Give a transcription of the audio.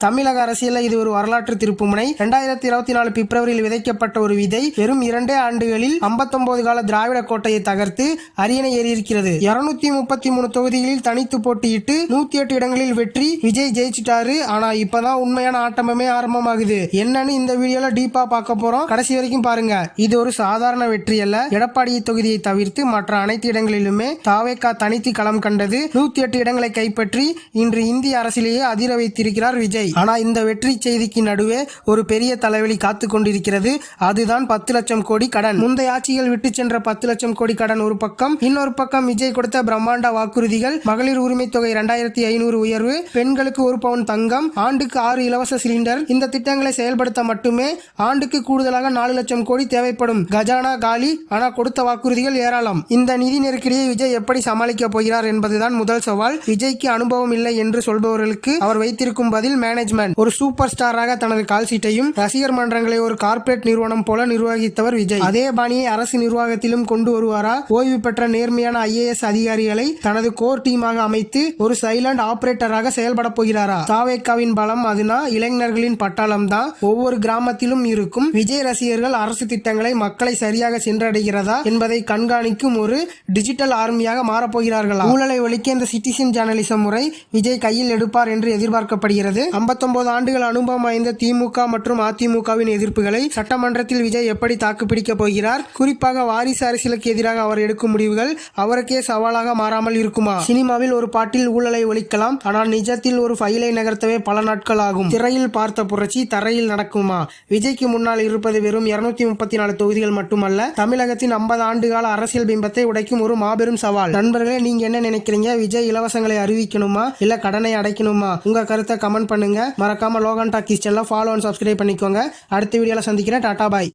தமிழக அரசியலில் இது ஒரு வரலாற்று திருப்புமுனை. 2024 பிப்ரவரியில் விதைக்கப்பட்ட ஒரு விதை வெறும் 2 ஆண்டுகளில் 59 கால திராவிட கோட்டையை தகர்த்து அரியணை ஏறியிருக்கிறது. 233 தொகுதிகளில் தனித்து போட்டியிட்டு 108 இடங்களில் வெற்றி. விஜய் ஜெயிச்சிட்டாரு. ஆனா இப்பதான் உண்மையான ஆட்டமே ஆரம்பமாகுது. என்னன்னு இந்த வீடியோல டீப்பா பார்க்க போறோம். கடைசி வரைக்கும் பாருங்க. இது ஒரு சாதாரண வெற்றி அல்ல. எடப்பாடி தொகுதியை தவிர்த்து மற்ற அனைத்து இடங்களிலுமே தாவேகா தனித்து களம் கண்டது. 108 இடங்களை கைப்பற்றி இன்று இந்திய அரசிலேயே அதிர வைத்திருக்கிறார் விஜய். ஆனா இந்த வெற்றி செய்திக்கு நடுவே ஒரு பெரிய தலைவலி காத்து கொண்டிருக்கிறது. அதுதான் 10 லட்சம் கோடி கடன். முந்தைய ஆட்சிகள் விட்டு சென்ற 10 லட்சம் கோடி கடன் ஒரு பக்கம், இன்னொரு பக்கம் விஜய் கொடுத்த பிரம்மாண்ட வாக்குறுதிகள். மகளிர் உரிமை தொகை 2500 உயர்வு, பெண்களுக்கு 1 பவுன் தங்கம், ஆண்டுக்கு 6 இலவச சிலிண்டர். இந்த திட்டங்களை செயல்படுத்த மட்டுமே ஆண்டுக்கு கூடுதலாக 4 லட்சம் கோடி தேவைப்படும். கஜானா காலி. ஆனா கொடுத்த வாக்குறுதிகள் ஏராளம். இந்த நிதி நெருக்கடியை விஜய் எப்படி சமாளிக்க போகிறார் என்பதுதான் முதல் சவால். விஜய்க்கு அனுபவம் இல்லை என்று சொல்பவர்களுக்கு அவர் வைத்திருக்கும் பதில் மேனேஜ்மெண்ட். ஒரு சூப்பர் ஸ்டாராக தனது கால் சீட்டையும் ரசிகர் மன்றங்களை ஒரு கார்ப்பரேட் நிறுவனம் போல நிர்வகித்தவர் விஜய். அதே பாணியை அரசு நிர்வாகத்திலும் கொண்டு வருவாரா? ஓய்வு பெற்ற நேர்மையான IAS அதிகாரிகளை தனது கோர் டீமாக அமைத்து ஒரு சைலண்ட் ஆபரேட்டராக செயல்பட போகிறாரா? தாவேகாவின் பலம் அதுனா இளைஞர்களின் பட்டாளம் தான் ஒவ்வொரு கிராமத்திலும் இருக்கும். விஜய் ரசிகர்கள் அரசு திட்டங்களை மக்களை சரியாக சென்றடைகிறதா என்பதை கண்காணிக்கும் ஒரு டிஜிட்டல் ஆர்மியாக மாறப்போகிறார்களா? ஊழலை ஒழிக்க இந்த சிட்டிசன் ஜேர்னலிசம் முறை விஜய் கையில் எடுப்பார் என்று எதிர்பார்க்கப்படுகிறது. 59 ஆண்டுகள் அனுபவம் வாய்ந்த திமுக மற்றும் அதிமுகவின் எதிர்ப்புகளை சட்டமன்றத்தில் விஜய் எப்படி தாக்குப்பிடிக்க போகிறார்? குறிப்பாக வாரிசு அரசியலுக்கு எதிராக அவர் எடுக்கும் முடிவுகள் அவருக்கே சவாலாக மாறாமல் இருக்குமா? சினிமாவில் ஒரு பாட்டில் ஊழலை ஒழிக்கலாம், ஆனால் நிஜத்தில் ஒரு ஃபைலை நகர்த்தவே பல நாட்கள் ஆகும். திரையில் பார்த்த புரட்சி தரையில் நடக்குமா? விஜய்க்கு முன்னால் இருப்பது வெறும் 234 தொகுதிகள் மட்டுமல்ல, தமிழகத்தின் 50 ஆண்டுகால அரசியல் பிம்பத்தை உடைக்கும் ஒரு மாபெரும் சவால். நண்பர்களே, நீங்க என்ன நினைக்கிறீங்க? விஜய் இலவசங்களை அறிவிக்கணுமா இல்ல கடனை அடைக்கணுமா? உங்க கருத்தை கமெண்ட் பண்ணுங்க. மறக்காம லோகன் டாக்கீஸ் சேனலை ஃபாலோ அண்ட் சப்ஸ்கிரைப் பண்ணிக்கோங்க. அடுத்த வீடியோல சந்திக்கிறேன். டாடா பாய்.